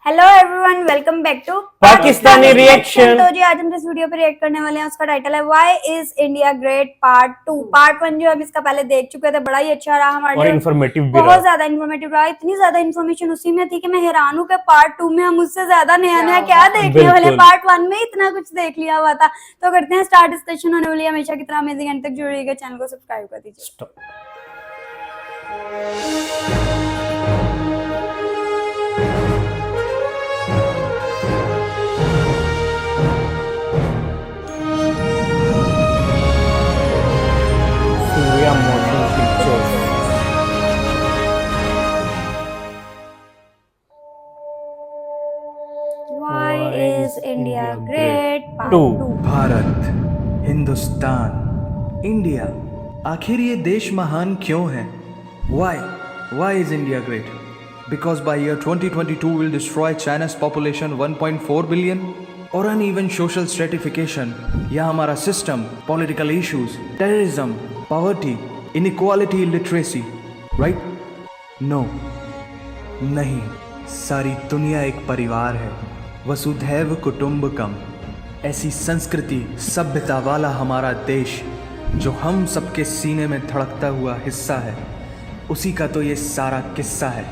Hello everyone, welcome back to Pakistani reaction. तो जी आज हम जिस वीडियो पे रिएक्ट करने वाले हैं उसका टाइटल है why is India great part 2। Part 1 जो हम इसका पहले देख चुके थे, बड़ा ही अच्छा रहा हमारे और लिए, इन्फॉर्मेटिव भी बहुत ज्यादा इन्फॉर्मेटिव रहा। इतनी ज्यादा इन्फॉर्मेशन उसी में थी कि मैं हैरान हूँ कि पार्ट 2 में हम उससे ज्यादा नया नया क्या देखने वाले। पार्ट 1 में इतना कुछ देख लिया हुआ था। तो करते हैं स्टार्ट। डिस्कशन होने वाली है हमेशा की तरह। अमेजिंग एंड तक जुड़ रहिएगा, चैनल को सब्सक्राइब कर दीजिए। Shourya Motion Pictures। Why is India great? Part 2। Bharat, Hindustan, India, आखिर ये देश महान क्यों है? Why is India great? Because by year 2022 will destroy China's population 1.4 billion, और uneven social stratification या हमारा system, political issues, terrorism, poverty, inequality, illiteracy, right? No, नहीं, सारी दुनिया एक परिवार है, वसुधैव कुटुंबकम। ऐसी संस्कृति सभ्यता वाला हमारा देश जो हम सबके सीने में धड़कता हुआ हिस्सा है, उसी का तो ये सारा किस्सा है।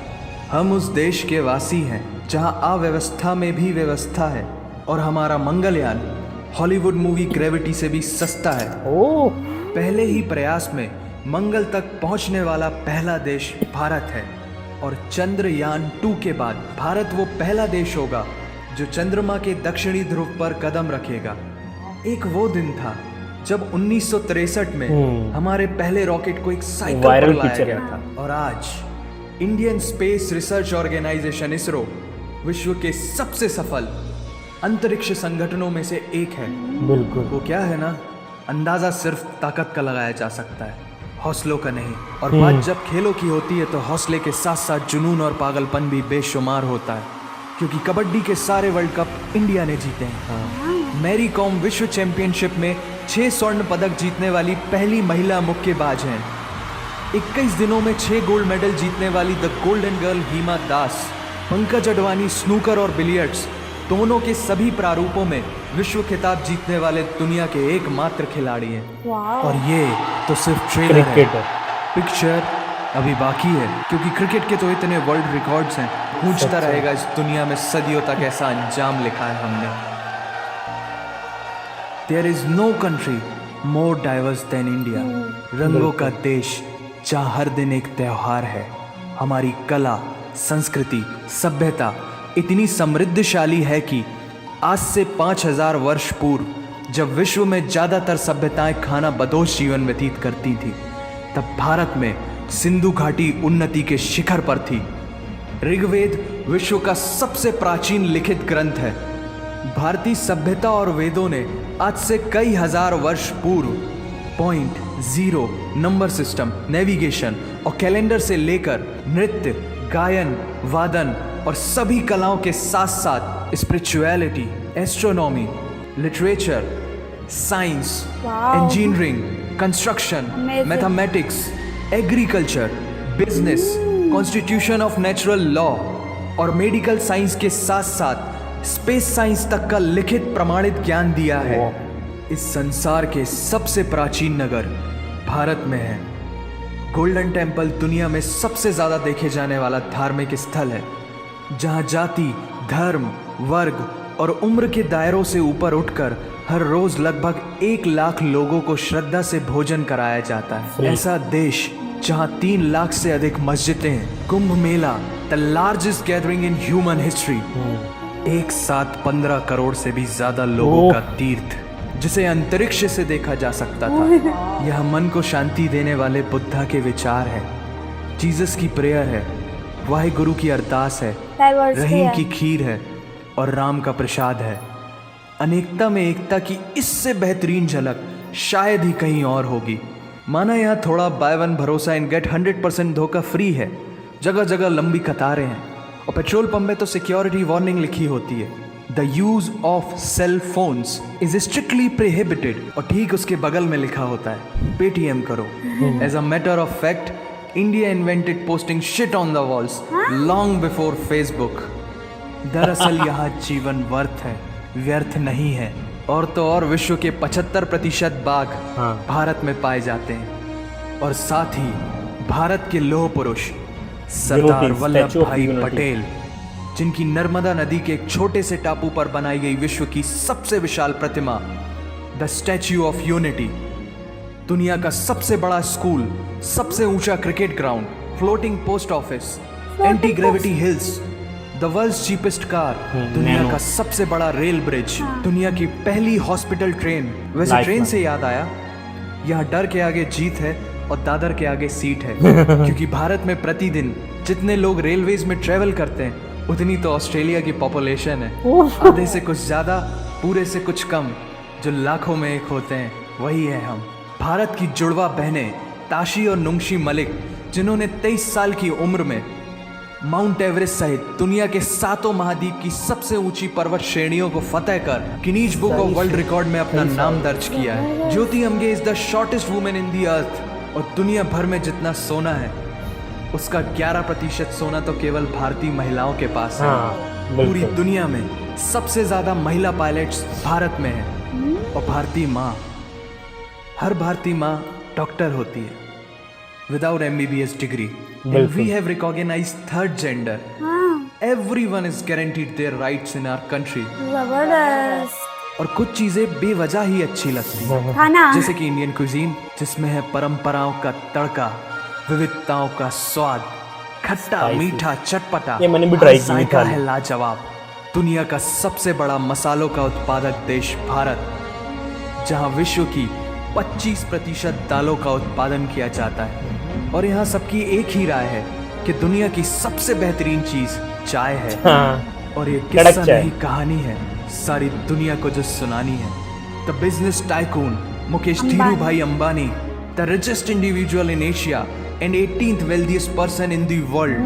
हम उस देश के वासी हैं जहाँ अव्यवस्था में भी व्यवस्था है, और हमारा मंगलयान हॉलीवुड मूवी ग्रेविटी से भी सस्ता है। पहले ही प्रयास में मंगल तक पहुंचने वाला पहला देश भारत है, और चंद्रयान 2 के बाद भारत वो पहला देश होगा जो चंद्रमा के दक्षिणी ध्रुव पर कदम रखेगा। एक वो दिन था जब 1963 में हमारे पहले रॉकेट को एक साइकिल पर लाया गया था, और आज Indian space research organisation ISRO विश्व के सबसे सफल अंतरिक्ष संगठनों में से एक है। बिल्कुल। वो क्या है ना, अंदाजा सिर्फ ताकत का लगाया जा सकता है, हौसलों का नहीं। और बात जब खेलों की होती है तो हौसले के साथ साथ जुनून और पागलपन भी बेशुमार होता है, क्योंकि कबड्डी के सारे वर्ल्ड कप इंडिया ने जीते हैं। मैरी कॉम विश्व चैंपियनशिप में 6 स्वर्ण पदक जीतने वाली पहली महिला मुक्केबाज हैं। 21 दिनों में 6 गोल्ड मेडल जीतने वाली the golden girl Hima Das. Pankaj Advani snooker और बिलियर्ड्स दोनों के सभी प्रारूपों में विश्व खिताब जीतने वाले दुनिया के एकमात्र खिलाड़ी हैं। और ये तो सिर्फ ट्रेलर है, पिक्चर अभी बाकी है, क्योंकि क्रिकेट के तो इतने वर्ल्ड रिकॉर्ड्स हैं। पूछता रहेगा इस दुनिया में सदियों तक ऐसा अंजाम लिखा है हमने। There is no country more diverse than India. रंगों का देश जहाँ हर दिन एक त्योहार है। हमारी कला, संस्कृति, सभ्यता इतनी समृद्धशाली है कि आज से 5000 वर्ष पूर्व जब विश्व में ज़्यादातर सभ्यताएं खाना बदोश जीवन व्यतीत करती थी, तब भारत में सिंधु घाटी उन्नति के शिखर पर थी। ऋग्वेद विश्व का सबसे प्राचीन लिखित ग्रंथ है। भारतीय सभ्यता और वेदों ने आज से कई हजार वर्ष पूर्व point, zero, number system, navigation और कैलेंडर से लेकर नृत्य, गायन, वादन और सभी कलाओं के साथ साथ spirituality, astronomy, literature, science, engineering, construction, mathematics, agriculture, business, constitution of natural law और मेडिकल साइंस के साथ साथ स्पेस साइंस तक का लिखित प्रमाणित ज्ञान दिया है। इस संसार के सबसे प्राचीन नगर भारत में है। गोल्डन टेम्पल दुनिया में सबसे ज्यादा देखे जाने वाला धार्मिक स्थल है, जहाँ जाति, धर्म, वर्ग और उम्र के दायरों से ऊपर उठकर हर रोज लगभग 1 लाख लोगों को श्रद्धा से भोजन कराया जाता है। ऐसा देश जहाँ 3 लाख से अधिक मस्जिदें हैं। Kumbh Mela, the largest gathering in human history. एक साथ 15 करोड़ से भी ज्यादा लोगों का तीर्थ, जिसे अंतरिक्ष से देखा जा सकता था। यह मन को शांति देने वाले बुद्धा के विचार है, जीसस की प्रेयर है, वाहिगुरु की अरदास है, रहीम की खीर है और राम का प्रसाद है। अनेकता में एकता की इससे बेहतरीन झलक शायद ही कहीं और होगी। माना यहाँ थोड़ा बाय वन भरोसा इन गेट 100% धोखा फ्री है। जगह जगह लंबी कतारें हैं और पेट्रोल पंप में तो सिक्योरिटी वार्निंग लिखी होती है, the use of cell phones is strictly prohibited, और ठीक उसके बगल में लिखा होता है पेटीएम करो। As a matter of fact, India invented posting shit on the walls long before Facebook. दरअसल यहाँ जीवन व्यर्थ नहीं है। और तो और विश्व के 75% बाघ भारत में पाए जाते हैं। और साथ ही भारत के लौह पुरुष सरदार वल्लभ भाई पटेल, जिनकी नर्मदा नदी के एक छोटे से टापू पर बनाई गई विश्व की सबसे विशाल प्रतिमा द स्टैच्यू ऑफ यूनिटी, दुनिया का सबसे बड़ा स्कूल, सबसे ऊंचा cricket ground, floating post office, anti gravity hills, the world's cheapest car, दुनिया का सबसे बड़ा रेल ब्रिज, दुनिया की पहली हॉस्पिटल ट्रेन। वैसे ट्रेन से याद आया, यहाँ डर के आगे जीत है और दादर के आगे सीट है। क्योंकि भारत में प्रतिदिन जितने लोग रेलवेज में ट्रेवल करते हैं उतनी तो ऑस्ट्रेलिया की पॉपुलेशन है। आधे से कुछ ज्यादा, पूरे से कुछ कम, जो लाखों में एक होते हैं वही है हम। भारत की जुड़वा बहनें ताशी और नुंगशी मलिक, जिन्होंने 23 साल की उम्र में माउंट एवरेस्ट सहित दुनिया के 7 महाद्वीप की सबसे ऊंची पर्वत श्रेणियों को फतेह कर Guinness book of world record में अपना नाम दर्ज किया है। Jyoti Amge is the shortest women in the earth. और दुनिया भर में जितना सोना है उसका 11% सोना तो केवल भारतीय महिलाओं के पास है। पूरी दुनिया में सबसे ज्यादा महिला पायलट्स भारत में है। और हर भारतीय माँ डॉक्टर होती है without MBBS degree. And we have recognized third gender. Everyone is guaranteed their rights in our country. जबरदस्त। और कुछ चीजें बेवजह ही अच्छी लगती हैं, खाना, जैसे कि इंडियन कुजीन, जिसमें है परंपराओं का तड़का, विविधताओं का स्वाद, खट्टा मीठा चटपटा, ये मैंने भी ट्राई किया, जायका है लाजवाब। दुनिया का सबसे बड़ा मसालों का उत्पादक देश भारत, जहां विश्व की 25% दालों का उत्पादन किया जाता है। और यहाँ सबकी एक ही राय है कि दुनिया की सबसे बेहतरीन चीज चाय है। और ये किस्सा नहीं कहानी है, सारी दुनिया को जो सुनानी है। The business tycoon Mukesh Dhirubhai Ambani, the richest individual in Asia and 18th wealthiest person in the world,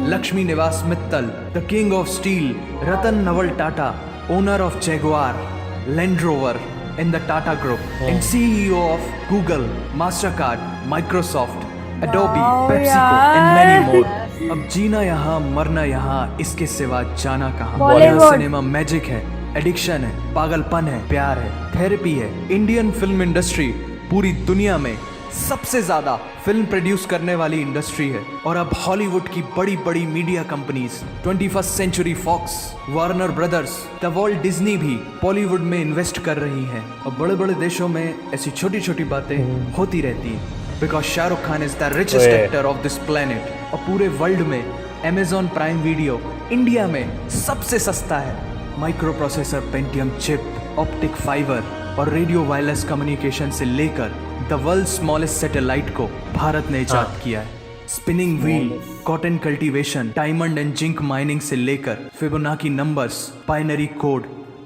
Lakshmi Niwas Mittal, the king of steel Ratan Naval Tata, owner of Jaguar, Land Rover in the Tata Group, and CEO of Google, Mastercard, Microsoft, Adobe, PepsiCo and many more. अब जीना यहाँ मरना यहाँ, इसके सिवा जाना कहाँ। Bollywood cinema magic है, addiction है, पागलपन है, प्यार है, थेरेपी है। इंडियन फिल्म इंडस्ट्री पूरी दुनिया में सबसे ज्यादा फिल्म प्रोड्यूस करने वाली इंडस्ट्री है। और अब हॉलीवुड की बड़ी बड़ी media companies, 21st century Fox, Warner brothers, the Walt Disney भी बॉलीवुड में इन्वेस्ट कर रही हैं। और बड़े बड़े देशों में ऐसी छोटी छोटी बातें होती रहती हैं, because Shahrukh Khan is the richest actor of this planet. और पूरे वर्ल्ड में अमेजॉन प्राइम वीडियो इंडिया में सबसे सस्ता है। Micro processor, Pentium chip, optic fibre और रेडियो वायरलेस कम्युनिकेशन से लेकर द वर्ल्ड स्मॉलेस्ट सैटेलाइट को भारत ने इजाद किया है। Spinning wheel, cotton cultivation, diamond and zinc mining से लेकर फिबोनाची नंबर्स, बाइनरी कोड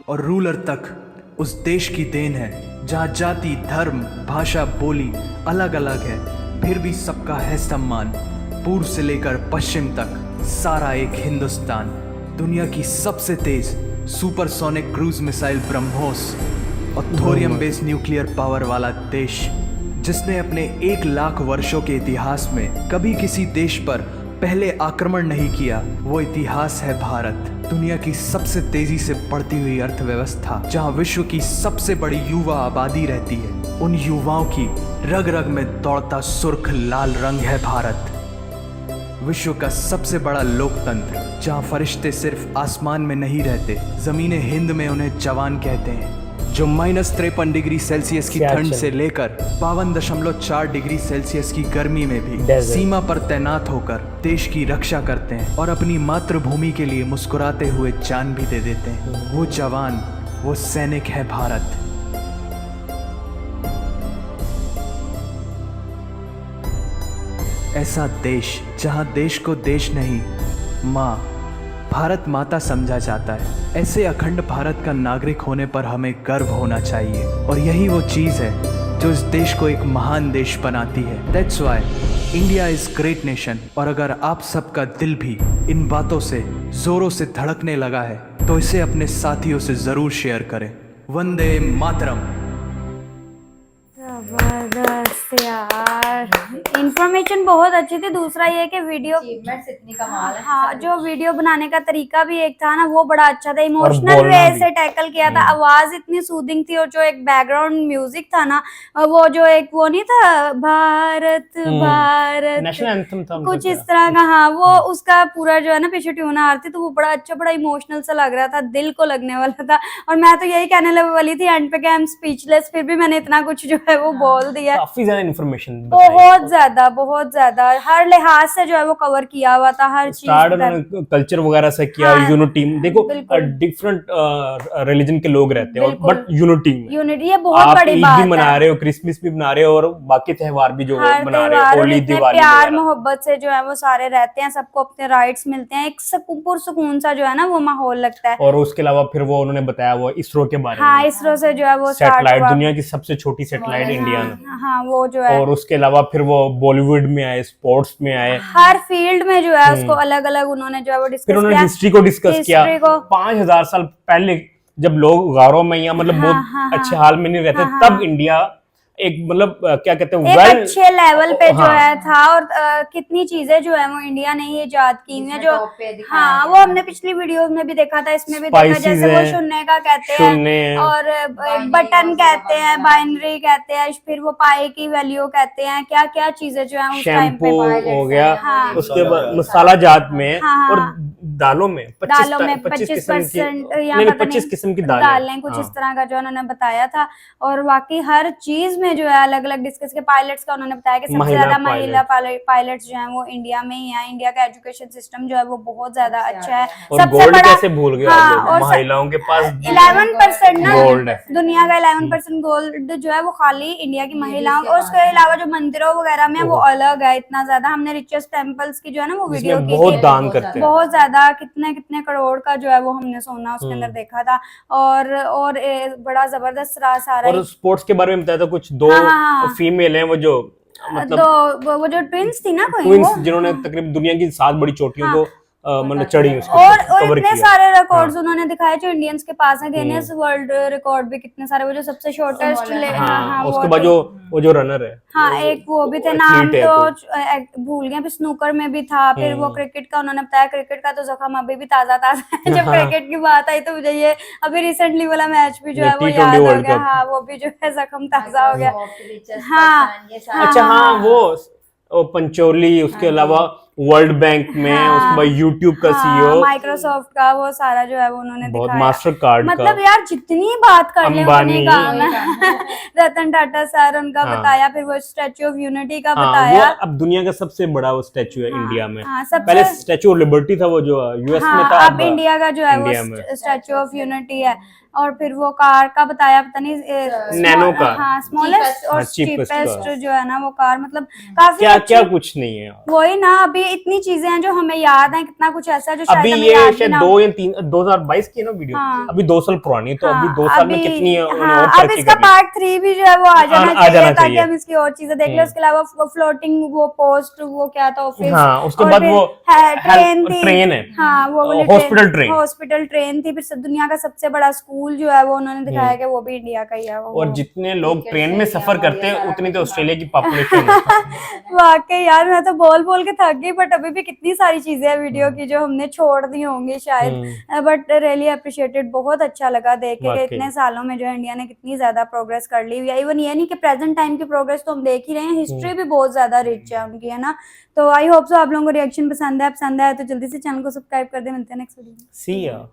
और रूलर तक उस देश की देन है, जहाँ जाति, धर्म, भाषा, बोली अलग अलग है, फिर भी सबका है सम्मान। पूर्व से लेकर पश्चिम तक सारा एक हिंदुस्तान। दुनिया की सबसे तेज सुपरसोनिक क्रूज मिसाइल ब्रह्मोस और थोरियम बेस्ड न्यूक्लियर पावर वाला देश, जिसने अपने 1 लाख वर्षों के इतिहास में कभी किसी देश पर पहले आक्रमण नहीं किया, वो इतिहास है भारत। दुनिया की सबसे तेजी से बढ़ती हुई अर्थव्यवस्था, जहां विश्व की सबसे बड़ी युवा आबादी रहती है, उन युवाओं की रग रग में दौड़ता सुर्ख लाल रंग है भारत। विश्व का सबसे बड़ा लोकतंत्र, जहां फरिश्ते सिर्फ आसमान में नहीं रहते, जमीन हिंद में उन्हें जवान कहते हैं, जो -53 डिग्री सेल्सियस की ठंड से लेकर 52.4 डिग्री सेल्सियस की गर्मी में भी सीमा पर तैनात होकर देश की रक्षा करते हैं और अपनी मातृभूमि के लिए मुस्कुराते हुए जान भी दे देते हैं। वो जवान, वो सैनिक है भारत। ऐसा देश जहां देश को देश नहीं, माँ, भारत माता समझा जाता है। ऐसे अखंड भारत का नागरिक होने पर हमें गर्व होना चाहिए। और यही वो चीज़ है जो इस देश को एक महान देश बनाती है। That's why India is great nation. और अगर आप सबका दिल भी इन बातों से जोरों से धड़कने लगा है तो इसे अपने साथियों से जरूर शेयर करें। वंदे मातरम। जबरदस्त यार, इंफॉर्मेशन बहुत अच्छी थी। दूसरा ये कि वीडियो इतनी कमाल है। हाँ, जो वीडियो बनाने का तरीका भी एक था ना, वो बड़ा अच्छा था। इमोशनल बोलना वे भी। से टैकल किया था, आवाज इतनी सूदिंग थी, और जो एक बैकग्राउंड म्यूजिक था ना, वो जो एक वो नहीं था, भारत भारत, नेशनल एंथम था उनका कुछ क्या? इस तरह का, हाँ, वो उसका पूरा जो है ना पीछे ट्यून आ रही थी, तो वो बड़ा अच्छा, बड़ा इमोशनल सा लग रहा था, दिल को लगने वाला था। और मैं तो यही कहने वाली थी एंड पे कि आई एम स्पीचलेस, फिर भी मैंने इतना कुछ जो है वो बोल दिया। काफी ज्यादा इन्फॉर्मेशन बहुत ज्यादा हर लिहाज से जो है वो कवर किया हुआ था, हर चीज। स्टार्ट उन्होंने कल्चर वगैरह से किया, हाँ, यूनिटी। देखो बिल्कुल। डिफरेंट रिलीजन के लोग रहते हैं, बिल्कुल। बट यूनिटी में यूनिटी, ये बहुत आप बड़ी ईद बात भी मना है। रहे हो, क्रिसमस भी मना रहे हो, और बाकी त्योहार भी जो हर मना रहे हो, त्योहार होली, इतने दिवाली प्यार वगैरह। मोहब्बत से जो है वो सारे रहते हैं, सबको अपने राइट्स मिलते हैं, एक सुकून सा जो है ना वो माहौल लगता है। और उसके अलावा फिर वो उन्होंने बताया वो इसरो के बारे हाँ, में, इसरो से जो है वो स्टार्ट सैटेलाइट, हुआ। दुनिया की सबसे छोटी सैटेलाइट इंडिया में। हाँ, वो जो है और उसके अलावा फिर वो बॉलीवुड में आए, स्पोर्ट्स में आए, हर फील्ड में जो है उसको अलग अलग उन्होंने जो है वो फिर डिस्कस उन्होंने किया। हिस्ट्री को डिस्कस किया। हिस्ट्री को 5000 साल पहले जब लोग गारों में या मतलब हाँ, बहुत हाँ, अच्छे हाल में नहीं रहते, तब इंडिया एक मतलब क्या कहते हैं, एक वेल अच्छे लेवल पे जो हाँ। है था। और कितनी चीजें जो है वो इंडिया ने ही इजाद की हुई हैं, जो टॉप पे दिखाया हाँ, वो हमने पिछली वीडियो में भी देखा था, इसमें भी देखा, Spices जैसे वो हैं, शून्य का कहते शून्य हैं, हैं। और बटन कहते हैं, बाइनरी कहते हैं, फिर वो पाई की वैल्यू कहते हैं, क्या क्या चीजें जो है उस टाइम शैम्पू पे। हो गया, हाँ। उसके बाद मसाला जात में, हाँ, और हाँ। दालों में दालों में 25 किस्म की, 25% या नहीं, पता 25 नहीं किस्म की दालें, कुछ हाँ। इस तरह का जो उन्होंने बताया था। और बाकी हर चीज में जो है अलग अलग डिस्कस के। पायलट्स का उन्होंने बताया कि सबसे महिला ज्यादा महिला पायलट्स जो हैं वो इंडिया में ही हैं। इंडिया का एजुकेशन सिस्टम जो है वो बहुत ज्यादा अच्छा है। और सबसे गोल्ड बड़ा, कैसे भूल गए आप हाँ, लोग, और महिलाओं के पास 11% ना गोल्ड है। दुनिया का 11% गोल्ड जो है वो खाली इंडिया की महिलाओं। और उसके अलावा जो मंदिरों वगैरह में वो अलग है इतना ज्यादा। हमने रिचेस्ट टेम्पल्स की जो है ना वो वीडियो जिसमें की बहुत थी, दान करते हैं। बहुत ज्यादा, कितने कितने करोड़ का जो है वो हमने सोना उसके अंदर देखा था। और बड़ा जबरदस्त सारा और स्पोर्ट्स के बारे में बताया था, कुछ 2 हाँ, हाँ, हाँ। फीमेल हैं वो जो मतलब वो जो ट्विंस थी ना कोई, ट्विंस, वो जिन्होंने तकरीबन दुनिया की 7 बड़ी चोटियों हाँ। को मतलब चढ़ी, उसको और कवर इतने किया। सारे रिकॉर्ड्स उन्होंने दिखाए जो इंडियंस के पास है। गिनीज वर्ल्ड रिकॉर्ड भी कितने सारे, वो जो सबसे शॉर्टेस्ट हाँ, उसके बाद वो जो रनर है, हाँ, एक वो भी थे, athlete नाम है तो भूल गए। फिर स्नूकर में भी था, फिर वो क्रिकेट का उन्होंने बताया। क्रिकेट का तो जख्म अभी भी ताजा ताजा है। जब क्रिकेट की बात आई तो मुझे ये अभी रिसेंटली वाला मैच भी जो है वो T20 याद हो वर्ल्ड गया। कप। हाँ, वो भी जो है जख्म ताजा हो गया। हाँ, अच्छा, हाँ, वो पंचोली, उसके अलावा वर्ल्ड बैंक में, उसके बाद यूट्यूब का सीईओ, माइक्रोसॉफ्ट का, वो सारा जो है वो उन्होंने बहुत दिखाया। मास्टर कार्ड मतलब का, यार जितनी बात कर ले अंबानी, उतनी काम है। रतन टाटा सर, उनका हाँ। बताया। फिर वो स्टैच्यू ऑफ यूनिटी का हाँ, बताया। वो अब दुनिया का सबसे बड़ा वो स्टैचू है इंडिया में। हाँ, पहले स्टैचू ऑफ लिबर्टी था, वो जो यूएस में था, अब इंडिया का जो है वो इंडिया में। स्टैच्यू ऑफ यूनिटी है। और फिर वो कार का बताया, पता नहीं नैनो कार, हाँ, स्मॉलेस्ट और cheapest चीपेस्ट कार। जो है ना वो कार, मतलब काफी क्या अच्छी। क्या कुछ नहीं है वही ना, अभी इतनी चीजें हैं जो हमें याद है, कितना कुछ ऐसा है जो अभी। शायद हमें ये याद भी शायद ना 2 या 3 2022 की है ना वीडियो, हाँ। अभी 2 साल पुरानी है, तो अभी 2 साल में कितनी उन्होंने और अब तरक्की इसका कर ली। पार्ट 3 भी जो है वो आ जाना आ जाना चाहिए, ताकि चाहिए। हम इसकी और चीजें देख लें। उसके अलावा फ्लोटिंग वो पोस्ट, वो क्या था, ऑफिस। हाँ, उसके और बाद फिर वो ट्रेन थी। ट्रेन है, हाँ, वो वाली हॉस्पिटल ट्रेन थी। फिर दुनिया का सबसे बड़ा स्कूल जो है वो उन्होंने दिखाया कि वो भी इंडिया का ही है। और जितने लोग ट्रेन में सफर करते हैं उतनी तो ऑस्ट्रेलिया की पॉपुलेशन है। वाकई यार, मैं तो बोल बोल के थक गई, बट अभी भी कितनी सारी चीजें हैं वीडियो की जो हमने छोड़ दी होंगी शायद। बट रियली अप्रिशिएटेड, बहुत अच्छा लगा देख के कि इतने सालों में जो इंडिया ने कितनी ज्यादा प्रोग्रेस कर ली हुई है। इवन ये नहीं कि प्रेजेंट टाइम की प्रोग्रेस तो हम देख ही रहे हैं, हिस्ट्री भी बहुत ज्यादा रिच है उनकी, है ना। तो आई होप सो आप लोगों को रिएक्शन पसंद है तो जल्दी से चैनल को सब्सक्राइब कर दे। मिलते हैं नेक्स्ट वीडियो में। सी या।